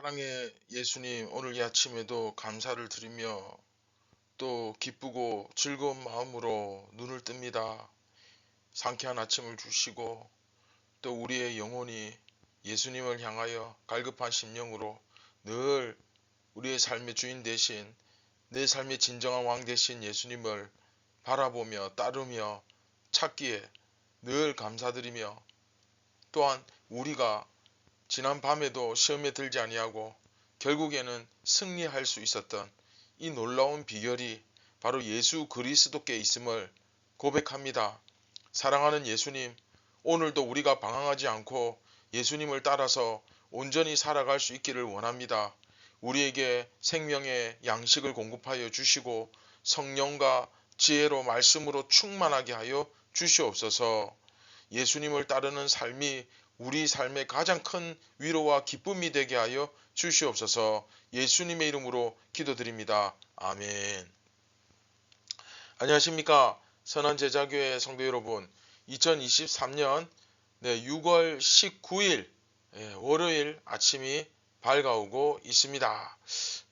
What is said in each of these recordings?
사랑의 예수님, 오늘 이 아침에도 감사를 드리며 또 기쁘고 즐거운 마음으로 눈을 뜹니다. 상쾌한 아침을 주시고 또 우리의 영혼이 예수님을 향하여 갈급한 심령으로 늘 우리의 삶의 주인 대신 내 삶의 진정한 왕 대신 예수님을 바라보며 따르며 찾기에 늘 감사드리며, 또한 우리가 지난 밤에도 시험에 들지 아니하고 결국에는 승리할 수 있었던 이 놀라운 비결이 바로 예수 그리스도께 있음을 고백합니다. 사랑하는 예수님, 오늘도 우리가 방황하지 않고 예수님을 따라서 온전히 살아갈 수 있기를 원합니다. 우리에게 생명의 양식을 공급하여 주시고 성령과 지혜로 말씀으로 충만하게 하여 주시옵소서. 예수님을 따르는 삶이 우리 삶의 가장 큰 위로와 기쁨이 되게 하여 주시옵소서. 예수님의 이름으로 기도드립니다. 아멘. 안녕하십니까, 선한제자교회 성도 여러분. 2023년 6월 19일 월요일 아침이 밝아오고 있습니다.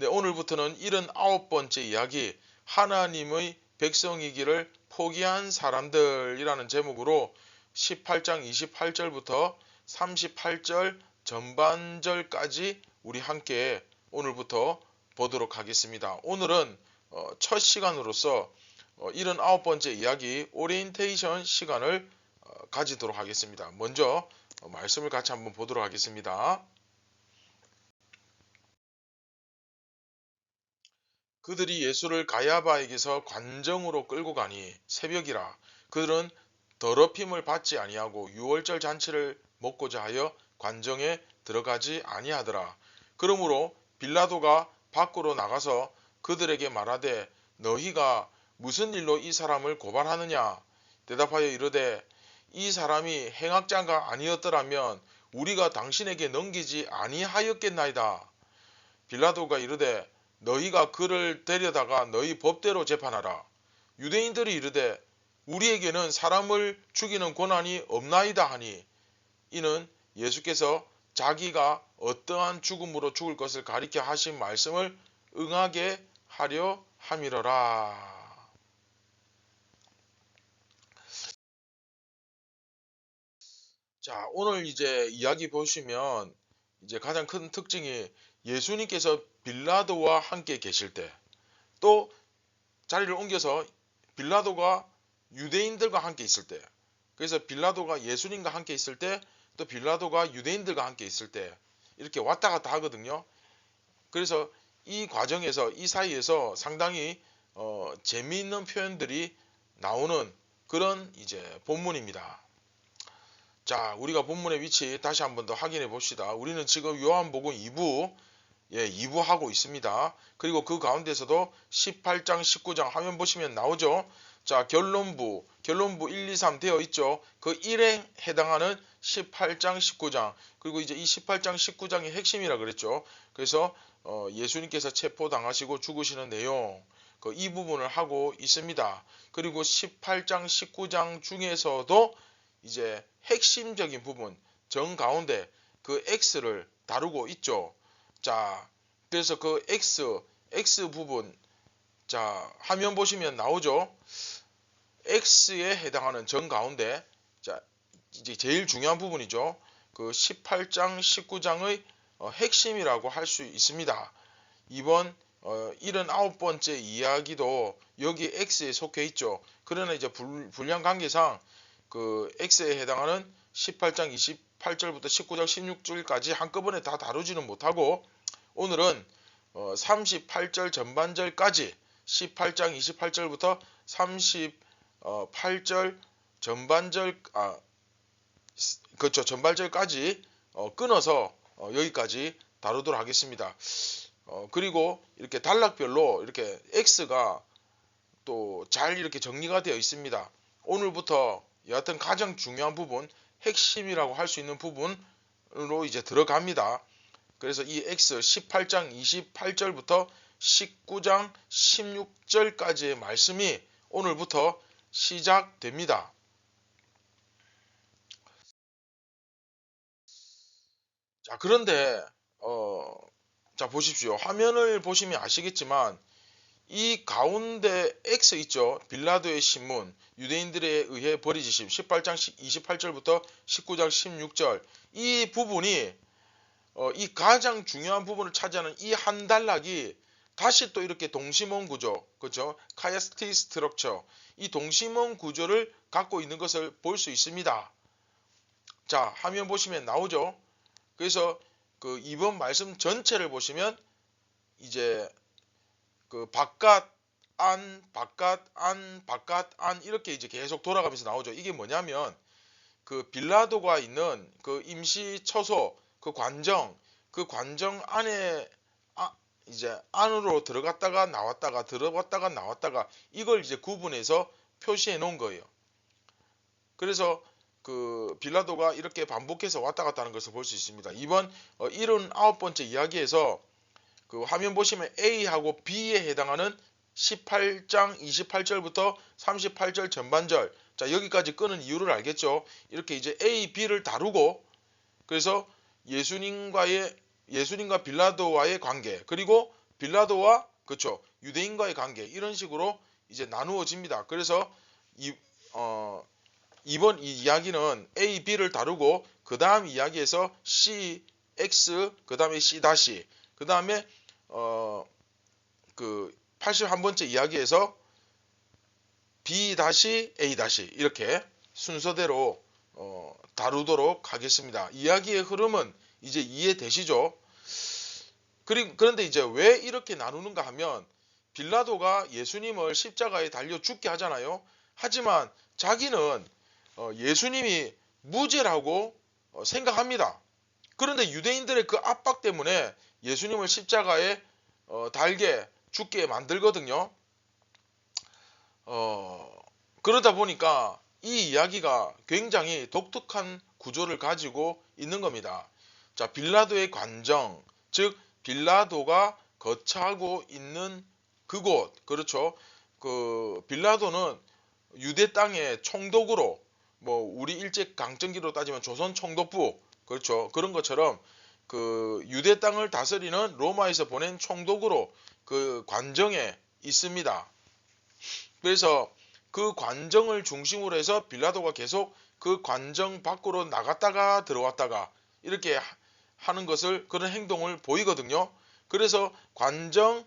오늘부터는 79번째 이야기, 하나님의 백성이기를 포기한 사람들이라는 제목으로 18장 28절부터 38절 전반절까지 우리 함께 오늘부터 보도록 하겠습니다. 오늘은 첫 시간으로서 79번째 이야기 오리엔테이션 시간을 가지도록 하겠습니다. 먼저 말씀을 같이 한번 보도록 하겠습니다. 그들이 예수를 가야바에게서 관정으로 끌고 가니 새벽이라. 그들은 더럽힘을 받지 아니하고 유월절 잔치를 먹고자 하여 관정에 들어가지 아니하더라. 그러므로 빌라도가 밖으로 나가서 그들에게 말하되, 너희가 무슨 일로 이 사람을 고발하느냐? 대답하여 이르되, 이 사람이 행악자가 아니었더라면 우리가 당신에게 넘기지 아니하였겠나이다. 빌라도가 이르되, 너희가 그를 데려다가 너희 법대로 재판하라. 유대인들이 이르되, 우리에게는 사람을 죽이는 권한이 없나이다 하니, 이는 예수께서 자기가 어떠한 죽음으로 죽을 것을 가리켜 하신 말씀을 응하게 하려 함이러라. 자, 오늘 이제 이야기 보시면 이제 가장 큰 특징이, 예수님께서 빌라도와 함께 계실 때, 또 자리를 옮겨서 빌라도가 유대인들과 함께 있을 때, 그래서 빌라도가 예수님과 함께 있을 때, 또 빌라도가 유대인들과 함께 있을 때, 이렇게 왔다 갔다 하거든요. 그래서 이 과정에서, 이 사이에서 상당히 재미있는 표현들이 나오는 그런 이제 본문입니다. 자, 우리가 본문의 위치 다시 한번 더 확인해 봅시다. 우리는 지금 요한복음 2부 2부 하고 있습니다. 그리고 그 가운데서도 18장 19장 화면 보시면 나오죠. 자, 결론부 1, 2, 3 되어 있죠. 그 1에 해당하는 18장 19장, 그리고 이제 이 18장 19장의 핵심이라 그랬죠. 그래서 예수님께서 체포당하시고 죽으시는 내용, 이 부분을 하고 있습니다. 그리고 18장 19장 중에서도 이제 핵심적인 부분 정 가운데 그 X를 다루고 있죠. 자, 그래서 그 X 부분, 자, 화면 보시면 나오죠. X에 해당하는 정 가운데, 자, 이제 제일 중요한 부분이죠. 그 18장, 19장의 핵심이라고 할 수 있습니다. 이번 79번째 이야기도 여기 X에 속해 있죠. 그러나 이제 분량 관계상 그 X에 해당하는 18장 28절부터 19장 16절까지 한꺼번에 다 다루지는 못하고, 오늘은 38절 전반절까지 18장 28절부터 38절 전반절 그렇죠, 전반절까지 끊어서 여기까지 다루도록 하겠습니다. 그리고 이렇게 단락별로 이렇게 X가 또 잘 이렇게 정리가 되어 있습니다. 오늘부터 여하튼 가장 중요한 부분, 핵심이라고 할 수 있는 부분으로 이제 들어갑니다. 그래서 이 X 18장 28절부터 19장 16절까지의 말씀이 오늘부터 시작됩니다. 자, 그런데 자, 보십시오. 화면을 보시면 아시겠지만 이 가운데 X 있죠. 빌라도의 신문, 유대인들에 의해 버리지심 18장 28절부터 19장 16절, 이 부분이 이 가장 중요한 부분을 차지하는 이 한 단락이 다시 또 이렇게 동심원 구조, 그렇죠? 카이스티 스트럭처, 이 동심원 구조를 갖고 있는 것을 볼 수 있습니다. 자, 화면 보시면 나오죠. 그래서 그 이번 말씀 전체를 보시면 이제 그 바깥 안 바깥 안 바깥 안 이렇게 이제 계속 돌아가면서 나오죠. 이게 뭐냐면 그 빌라도가 있는 그 임시 처소 그 관정 안에 이제 안으로 들어갔다가 나왔다가 들어갔다가 나왔다가 이걸 이제 구분해서 표시해 놓은 거예요. 그래서 그 빌라도가 이렇게 반복해서 왔다 갔다 하는 것을 볼 수 있습니다. 이번 79번째 이야기에서 그 화면 보시면 A하고 B에 해당하는 18장 28절부터 38절 전반절, 자 여기까지 끄는 이유를 알겠죠. 이렇게 이제 A, B를 다루고 그래서 예수님과 빌라도와의 관계, 그리고 빌라도와 그렇죠 유대인과의 관계, 이런 식으로 이제 나누어집니다. 그래서 이번 이 이야기는 A, B를 다루고 그 다음 이야기에서 C, X, 그 다음에 C 다시, 그 다음에 그 81번째 이야기에서 B 다시 A 다시 이렇게 순서대로 다루도록 하겠습니다. 이야기의 흐름은 이제 이해되시죠? 그런데 이제 왜 이렇게 나누는가 하면 빌라도가 예수님을 십자가에 달려 죽게 하잖아요. 하지만 자기는 예수님이 무죄라고 생각합니다. 그런데 유대인들의 그 압박 때문에 예수님을 십자가에 달게 죽게 만들거든요. 그러다 보니까 이 이야기가 굉장히 독특한 구조를 가지고 있는 겁니다. 자, 빌라도의 관정, 즉 빌라도가 거처하고 있는 그곳, 그렇죠. 그 빌라도는 유대 땅의 총독으로, 뭐 우리 일제 강점기로 따지면 조선 총독부, 그렇죠. 그런 것처럼 그 유대 땅을 다스리는 로마에서 보낸 총독으로 그 관정에 있습니다. 그래서 그 관정을 중심으로 해서 빌라도가 계속 그 관정 밖으로 나갔다가 들어왔다가 이렇게 하는 것을, 그런 행동을 보이거든요. 그래서 관정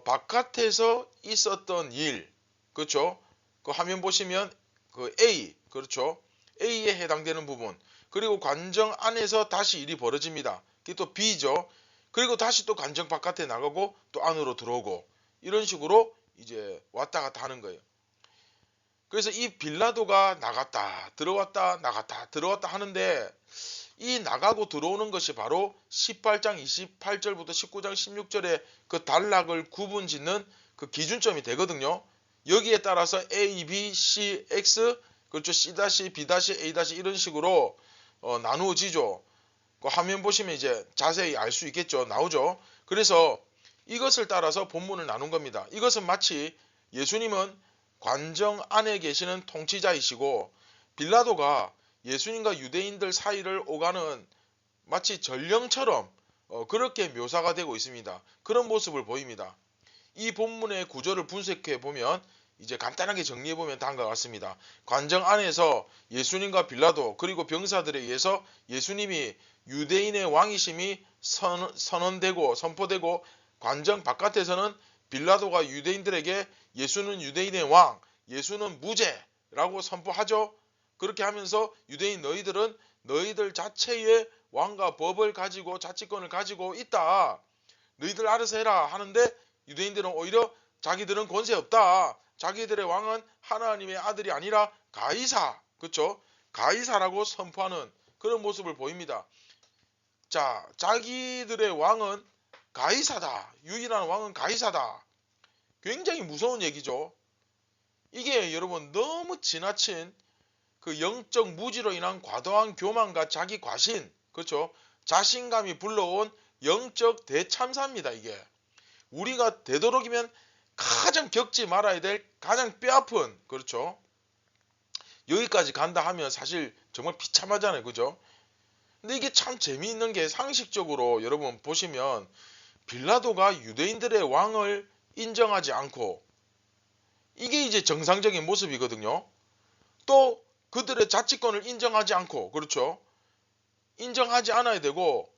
바깥에서 있었던 일, 그렇죠. 그 화면 보시면 그 A, 그렇죠. A에 해당되는 부분, 그리고 관정 안에서 다시 일이 벌어집니다. 그게 또 B죠. 그리고 다시 또 관정 바깥에 나가고 또 안으로 들어오고, 이런 식으로 이제 왔다 갔다 하는 거예요. 그래서 이 빌라도가 나갔다 들어왔다 나갔다 들어왔다 하는데, 이 나가고 들어오는 것이 바로 18장 28절부터 19장 16절의 그 단락을 구분 짓는 그 기준점이 되거든요. 여기에 따라서 A, B, C, X, 그렇죠. C, B, A 이런 식으로 나누어지죠. 그 화면 보시면 이제 자세히 알 수 있겠죠. 나오죠. 그래서 이것을 따라서 본문을 나눈 겁니다. 이것은 마치 예수님은 관정 안에 계시는 통치자이시고 빌라도가 예수님과 유대인들 사이를 오가는 마치 전령처럼 그렇게 묘사가 되고 있습니다. 그런 모습을 보입니다. 이 본문의 구조를 분석해 보면 이제 간단하게 정리해 보면 다음과 같습니다. 관정 안에서 예수님과 빌라도 그리고 병사들에 의해서 예수님이 유대인의 왕이심이 선언되고 선포되고, 관정 바깥에서는 빌라도가 유대인들에게 예수는 유대인의 왕, 예수는 무죄라고 선포하죠. 그렇게 하면서 유대인 너희들은 너희들 자체의 왕과 법을 가지고 자치권을 가지고 있다, 너희들 알아서 해라 하는데, 유대인들은 오히려 자기들은 권세 없다, 자기들의 왕은 하나님의 아들이 아니라 가이사, 그렇죠? 가이사라고 선포하는 그런 모습을 보입니다. 자, 자기들의 왕은 가이사다, 유일한 왕은 가이사다. 굉장히 무서운 얘기죠. 이게 여러분 너무 지나친 그 영적 무지로 인한 과도한 교만과 자기 과신, 그렇죠? 자신감이 불러온 영적 대참사입니다. 이게 우리가 되도록이면 가장 겪지 말아야 될 가장 뼈아픈, 그렇죠? 여기까지 간다 하면 사실 정말 비참하잖아요. 그죠? 근데 이게 참 재미있는 게 상식적으로 여러분 보시면 빌라도가 유대인들의 왕을 인정하지 않고, 이게 이제 정상적인 모습이거든요. 또 그들의 자치권을 인정하지 않고, 그렇죠? 인정하지 않아야 되고,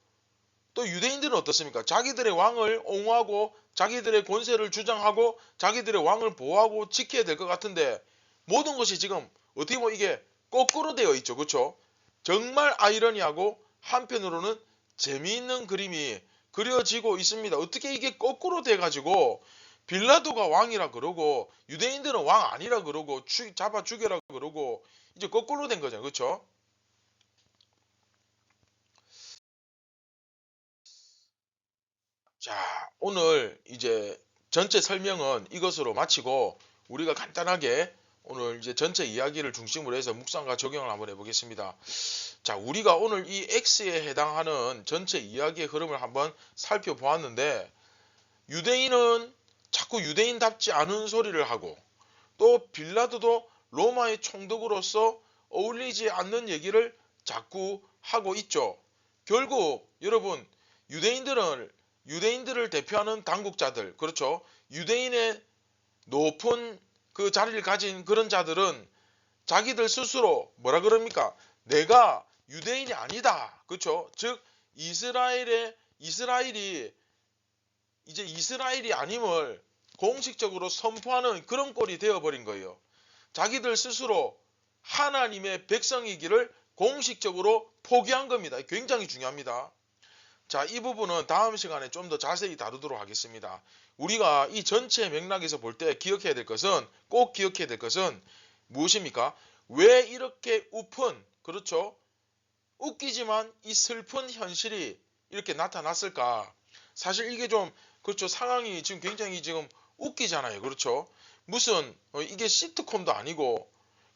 또 유대인들은 어떻습니까? 자기들의 왕을 옹호하고 자기들의 권세를 주장하고 자기들의 왕을 보호하고 지켜야 될 것 같은데, 모든 것이 지금 어떻게 보면 이게 거꾸로 되어 있죠. 그렇죠? 정말 아이러니하고 한편으로는 재미있는 그림이 그려지고 있습니다. 어떻게 이게 거꾸로 돼가지고 빌라도가 왕이라 그러고 유대인들은 왕 아니라 그러고 잡아 죽여라 그러고 이제 거꾸로 된 거죠. 그렇죠? 자, 오늘 이제 전체 설명은 이것으로 마치고 우리가 간단하게 오늘 이제 전체 이야기를 중심으로 해서 묵상과 적용을 한번 해보겠습니다. 자, 우리가 오늘 이 X에 해당하는 전체 이야기의 흐름을 한번 살펴보았는데, 유대인은 자꾸 유대인답지 않은 소리를 하고, 또 빌라도도 로마의 총독으로서 어울리지 않는 얘기를 자꾸 하고 있죠. 결국 여러분, 유대인들을 대표하는 당국자들, 그렇죠? 유대인의 높은 그 자리를 가진 그런 자들은 자기들 스스로 뭐라 그럽니까? 내가 유대인이 아니다. 그렇죠? 즉 이스라엘이 이제 이스라엘이 아님을 공식적으로 선포하는 그런 꼴이 되어버린 거예요. 자기들 스스로 하나님의 백성이기를 공식적으로 포기한 겁니다. 굉장히 중요합니다. 자, 이 부분은 다음 시간에 좀 더 자세히 다루도록 하겠습니다. 우리가 이 전체 맥락에서 볼 때 꼭 기억해야 될 것은 무엇입니까? 왜 이렇게 그렇죠? 웃기지만 이 슬픈 현실이 이렇게 나타났을까? 사실 이게 좀, 그렇죠. 상황이 지금 굉장히 지금 웃기잖아요. 그렇죠? 무슨, 이게 시트콤도 아니고,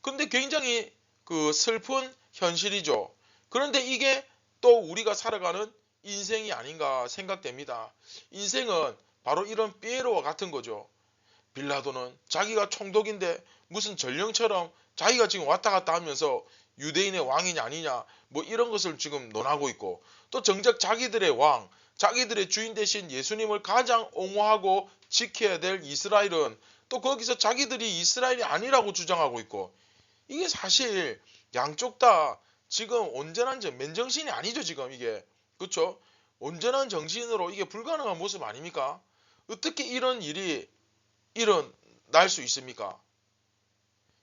근데 굉장히 그 슬픈 현실이죠. 그런데 이게 또 우리가 살아가는 인생이 아닌가 생각됩니다. 인생은 바로 이런 피에로와 같은 거죠. 빌라도는 자기가 총독인데 무슨 전령처럼 자기가 지금 왔다 갔다 하면서 유대인의 왕이냐 아니냐 뭐 이런 것을 지금 논하고 있고, 또 정작 자기들의 왕, 자기들의 주인 대신 예수님을 가장 옹호하고 지켜야 될 이스라엘은 또 거기서 자기들이 이스라엘이 아니라고 주장하고 있고, 이게 사실 양쪽 다 지금 온전한 맨정신이 아니죠. 지금 이게, 그렇죠? 온전한 정신으로 이게 불가능한 모습 아닙니까? 어떻게 이런 일이 일어날 수 있습니까?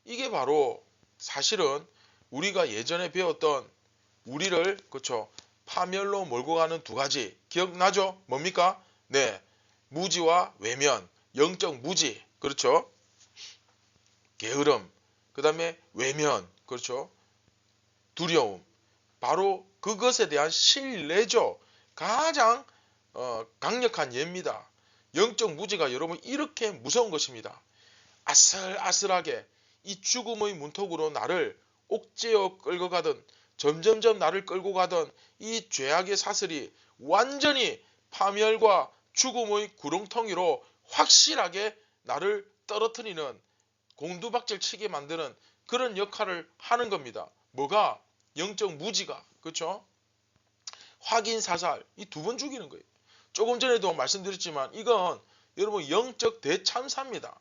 이게 바로 사실은 우리가 예전에 배웠던 우리를, 그렇죠, 파멸로 몰고 가는 두 가지 기억나죠? 뭡니까? 네, 무지와 외면, 영적 무지, 그렇죠? 게으름, 그 다음에 외면, 그렇죠? 두려움, 바로 그것에 대한 신뢰죠. 가장 강력한 예입니다. 영적 무지가 여러분 이렇게 무서운 것입니다. 아슬아슬하게 이 죽음의 문턱으로 나를 옥죄어 끌고 가던, 점점점 나를 끌고 가던 이 죄악의 사슬이 완전히 파멸과 죽음의 구렁텅이로 확실하게 나를 떨어뜨리는, 공두박질 치게 만드는 그런 역할을 하는 겁니다. 뭐가? 영적 무지가. 그렇죠? 확인 사살, 이 두 번 죽이는 거예요. 조금 전에도 말씀드렸지만 이건 여러분 영적 대참사입니다.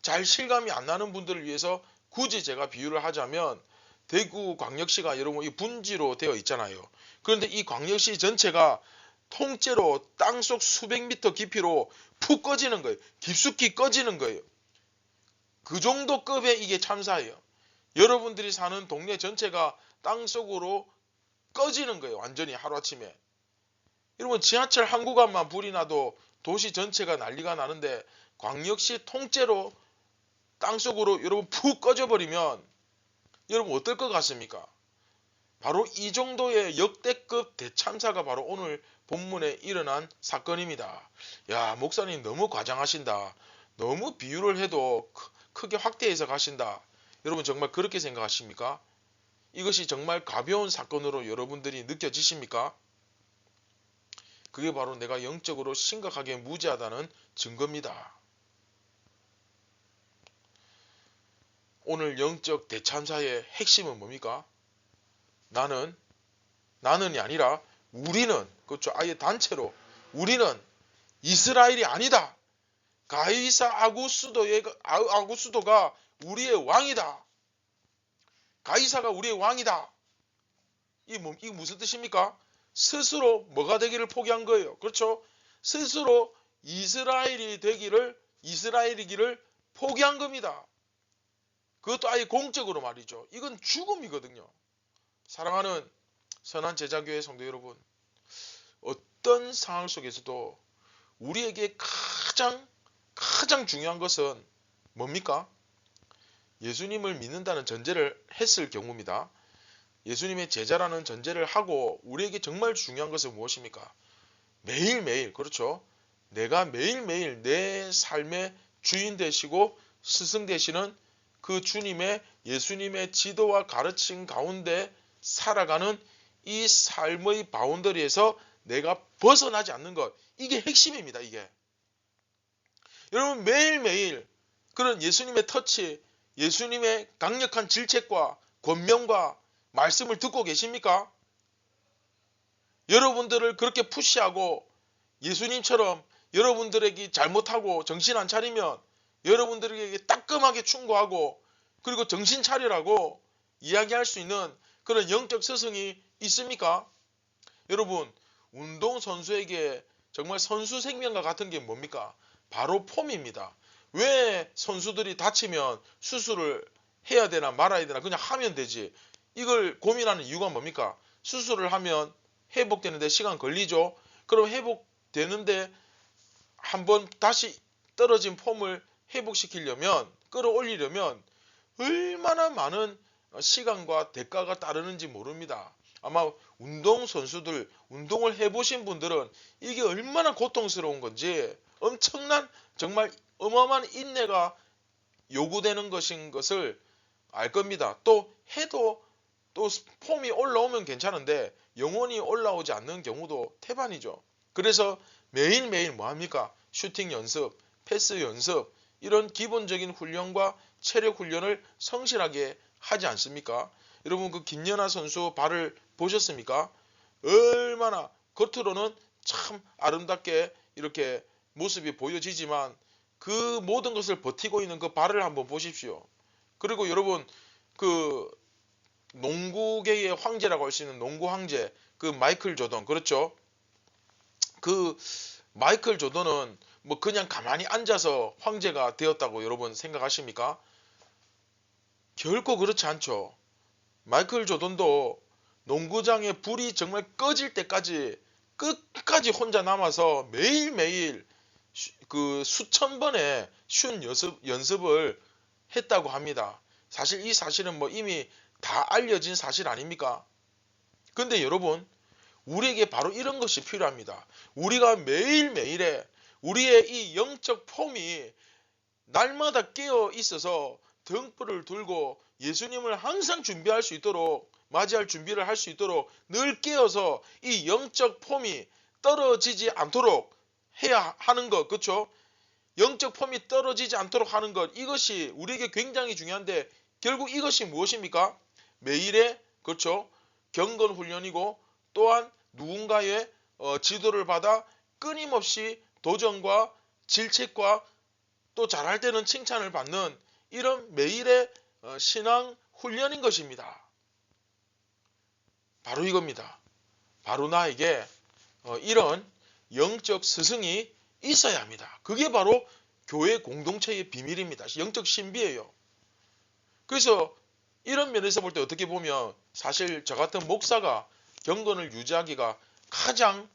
잘 실감이 안 나는 분들을 위해서 굳이 제가 비유를 하자면, 대구광역시가 여러분 이 분지로 되어 있잖아요. 그런데 이 광역시 전체가 통째로 땅속 수백 미터 깊이로 푹 꺼지는 거예요. 깊숙이 꺼지는 거예요. 그 정도 급의 이게 참사예요. 여러분들이 사는 동네 전체가 땅속으로 꺼지는 거예요. 완전히 하루아침에. 여러분 지하철 한 구간만 불이 나도 도시 전체가 난리가 나는데, 광역시 통째로 땅속으로 여러분 푹 꺼져버리면 여러분 어떨 것 같습니까? 바로 이 정도의 역대급 대참사가 바로 오늘 본문에 일어난 사건입니다. 야, 목사님 너무 과장하신다. 너무 비유를 해도 크게 확대해서 가신다. 여러분 정말 그렇게 생각하십니까? 이것이 정말 가벼운 사건으로 여러분들이 느껴지십니까? 그게 바로 내가 영적으로 심각하게 무지하다는 증거입니다. 오늘 영적 대참사의 핵심은 뭡니까? 나는이 아니라 우리는, 그렇죠, 아예 단체로 우리는 이스라엘이 아니다. 가이사 아구스도가 우리의 왕이다. 가이사가 우리의 왕이다. 이게 무슨 뜻입니까? 스스로 뭐가 되기를 포기한 거예요. 그렇죠? 스스로 이스라엘이기를 포기한 겁니다. 그것도 아예 공적으로 말이죠. 이건 죽음이거든요. 사랑하는 선한 제자교회 성도 여러분, 어떤 상황 속에서도 우리에게 가장 중요한 것은 뭡니까? 예수님을 믿는다는 전제를 했을 경우입니다. 예수님의 제자라는 전제를 하고 우리에게 정말 중요한 것은 무엇입니까? 매일매일, 그렇죠? 내가 매일매일 내 삶의 주인 되시고 스승 되시는 그 예수님의 지도와 가르침 가운데 살아가는 이 삶의 바운더리에서 내가 벗어나지 않는 것, 이게 핵심입니다. 이게 여러분, 매일매일 그런 예수님의 터치, 예수님의 강력한 질책과 권면과 말씀을 듣고 계십니까? 여러분들을 그렇게 푸시하고 예수님처럼 여러분들에게 잘못하고 정신 안 차리면 여러분들에게 따끔하게 충고하고 그리고 정신 차리라고 이야기할 수 있는 그런 영적 스승이 있습니까? 여러분, 운동선수에게 정말 선수 생명과 같은 게 뭡니까? 바로 폼입니다. 왜 선수들이 다치면 수술을 해야 되나 말아야 되나 그냥 하면 되지, 이걸 고민하는 이유가 뭡니까? 수술을 하면 회복되는데 시간 걸리죠. 그럼 회복되는데 한번 다시 떨어진 폼을 회복시키려면, 끌어올리려면 얼마나 많은 시간과 대가가 따르는지 모릅니다. 아마 운동선수들, 운동을 해보신 분들은 이게 얼마나 고통스러운 건지, 엄청난 정말 어마어마한 인내가 요구되는 것인 것을 알 겁니다. 또 해도 또 폼이 올라오면 괜찮은데 영원히 올라오지 않는 경우도 태반이죠. 그래서 매일매일 뭐합니까? 슈팅 연습, 패스 연습, 이런 기본적인 훈련과 체력 훈련을 성실하게 하지 않습니까? 여러분, 그 김연아 선수 발을 보셨습니까? 얼마나 겉으로는 참 아름답게 이렇게 모습이 보여지지만 그 모든 것을 버티고 있는 그 발을 한번 보십시오. 그리고 여러분, 그 농구계의 황제라고 할 수 있는 농구 황제, 그 마이클 조던, 그렇죠? 그 마이클 조던은 뭐 그냥 가만히 앉아서 황제가 되었다고 여러분 생각하십니까? 결코 그렇지 않죠. 마이클 조던도 농구장에 불이 정말 꺼질 때까지 끝까지 혼자 남아서 매일매일 그 수천 번의 슛 연습을 했다고 합니다. 사실 이 사실은 뭐 이미 다 알려진 사실 아닙니까? 근데 여러분, 우리에게 바로 이런 것이 필요합니다. 우리가 매일매일에 우리의 이 영적 폼이 날마다 깨어 있어서 등불을 들고 예수님을 항상 준비할 수 있도록, 맞이할 준비를 할 수 있도록 늘 깨어서 이 영적 폼이 떨어지지 않도록 해야 하는 것, 그렇죠? 영적 폼이 떨어지지 않도록 하는 것, 이것이 우리에게 굉장히 중요한데 결국 이것이 무엇입니까? 매일의, 그렇죠, 경건 훈련이고, 또한 누군가의 지도를 받아 끊임없이 도전과 질책과 또 잘할 때는 칭찬을 받는 이런 매일의 신앙 훈련인 것입니다. 바로 이겁니다. 바로 나에게 이런 영적 스승이 있어야 합니다. 그게 바로 교회 공동체의 비밀입니다. 영적 신비예요. 그래서 이런 면에서 볼 때 어떻게 보면 사실 저 같은 목사가 경건을 유지하기가 가장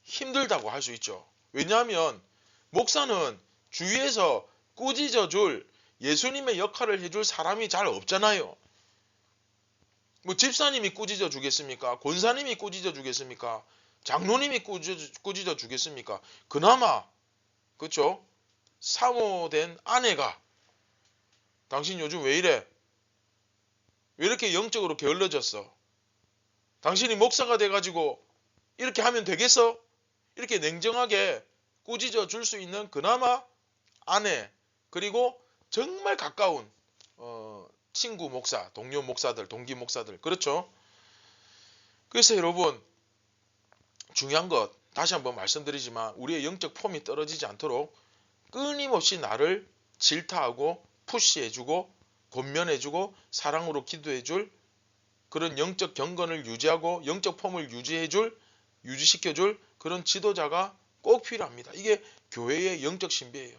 힘들다고 할 수 있죠. 왜냐하면 목사는 주위에서 꾸짖어줄, 예수님의 역할을 해줄 사람이 잘 없잖아요. 뭐 집사님이 꾸짖어 주겠습니까? 권사님이 꾸짖어 주겠습니까? 장로님이 꾸짖어 주겠습니까? 그나마, 그렇죠? 사모된 아내가 당신 요즘 왜 이래? 왜 이렇게 영적으로 게을러졌어? 당신이 목사가 돼가지고 이렇게 하면 되겠어? 이렇게 냉정하게 꾸짖어 줄 수 있는 그나마 아내, 그리고 정말 가까운 친구 목사, 동료 목사들, 동기 목사들, 그렇죠? 그래서 여러분, 중요한 것, 다시 한번 말씀드리지만 우리의 영적 폼이 떨어지지 않도록 끊임없이 나를 질타하고 푸시해주고 권면해주고 사랑으로 기도해줄 그런 영적 경건을 유지하고 영적 폼을 유지시켜줄 그런 지도자가 꼭 필요합니다. 이게 교회의 영적 신비예요.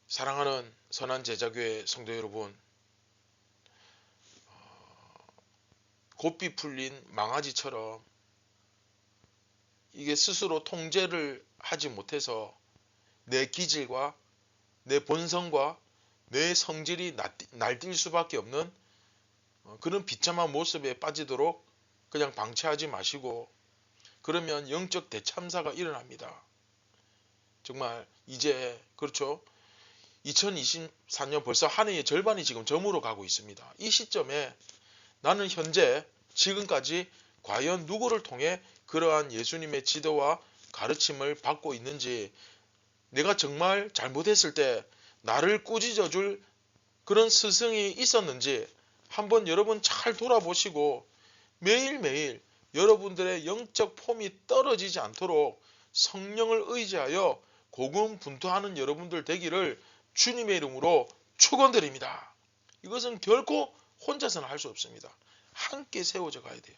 사랑하는 선한 제자교회 성도 여러분, 고삐 풀린 망아지처럼 이게 스스로 통제를 하지 못해서 내 기질과 내 본성과 내 성질이 날뛸 수밖에 없는 그런 비참한 모습에 빠지도록 그냥 방치하지 마시고, 그러면 영적 대참사가 일어납니다. 정말 이제 그렇죠. 2024년 벌써 한 해의 절반이 지금 저물어 가고 있습니다. 이 시점에 나는 현재 지금까지 과연 누구를 통해 그러한 예수님의 지도와 가르침을 받고 있는지, 내가 정말 잘못했을 때 나를 꾸짖어줄 그런 스승이 있었는지 한번 여러분 잘 돌아보시고 매일매일 여러분들의 영적 폼이 떨어지지 않도록 성령을 의지하여 고군분투하는 여러분들 되기를 주님의 이름으로 축원드립니다. 이것은 결코 혼자서는 할 수 없습니다. 함께 세워져 가야 돼요.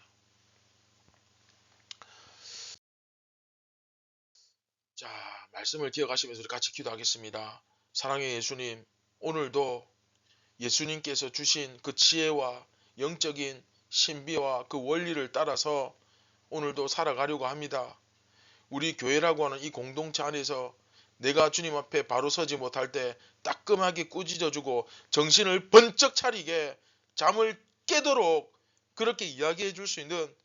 자, 말씀을 기억하시면서 우리 같이 기도하겠습니다. 사랑의 예수님, 오늘도 예수님께서 주신 그 지혜와 영적인 신비와 그 원리를 따라서 오늘도 살아가려고 합니다. 우리 교회라고 하는 이 공동체 안에서 내가 주님 앞에 바로 서지 못할 때 따끔하게 꾸짖어주고 정신을 번쩍 차리게 잠을 깨도록 그렇게 이야기해 줄 수 있는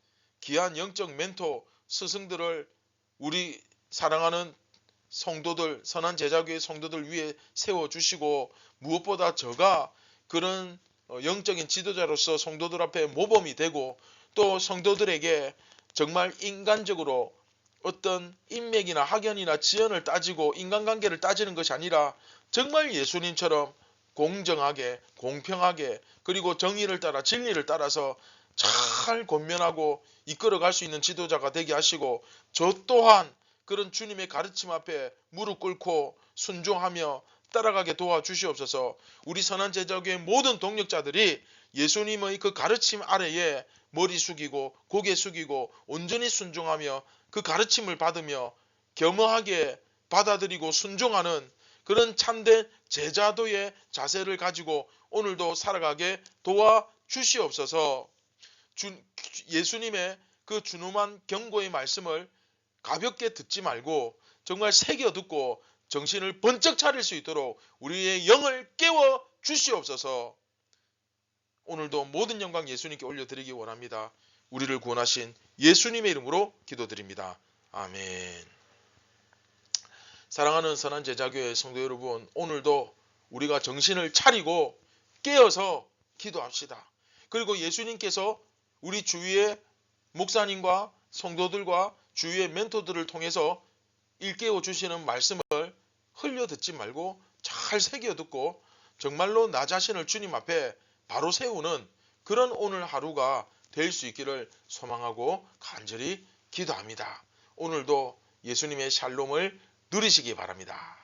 귀한 영적 멘토 스승들을 우리 사랑하는 성도들, 선한 제자교회 성도들 위에 세워주시고, 무엇보다 저가 그런 영적인 지도자로서 성도들 앞에 모범이 되고, 또 성도들에게 정말 인간적으로 어떤 인맥이나 학연이나 지연을 따지고 인간관계를 따지는 것이 아니라 정말 예수님처럼 공정하게 공평하게 그리고 정의를 따라 진리를 따라서 잘 권면하고 이끌어갈 수 있는 지도자가 되게 하시고, 저 또한 그런 주님의 가르침 앞에 무릎 꿇고 순종하며 따라가게 도와주시옵소서. 우리 선한 제자교회 모든 동력자들이 예수님의 그 가르침 아래에 머리 숙이고 고개 숙이고 온전히 순종하며 그 가르침을 받으며 겸허하게 받아들이고 순종하는 그런 참된 제자도의 자세를 가지고 오늘도 살아가게 도와주시옵소서. 예수님의 그 준엄한 경고의 말씀을 가볍게 듣지 말고 정말 새겨 듣고 정신을 번쩍 차릴 수 있도록 우리의 영을 깨워 주시옵소서. 오늘도 모든 영광 예수님께 올려드리기 원합니다. 우리를 구원하신 예수님의 이름으로 기도드립니다. 아멘. 사랑하는 선한 제자교회 성도 여러분, 오늘도 우리가 정신을 차리고 깨어서 기도합시다. 그리고 예수님께서 우리 주위의 목사님과 성도들과 주위의 멘토들을 통해서 일깨워 주시는 말씀을 흘려 듣지 말고 잘 새겨 듣고 정말로 나 자신을 주님 앞에 바로 세우는 그런 오늘 하루가 될 수 있기를 소망하고 간절히 기도합니다. 오늘도 예수님의 샬롬을 누리시기 바랍니다.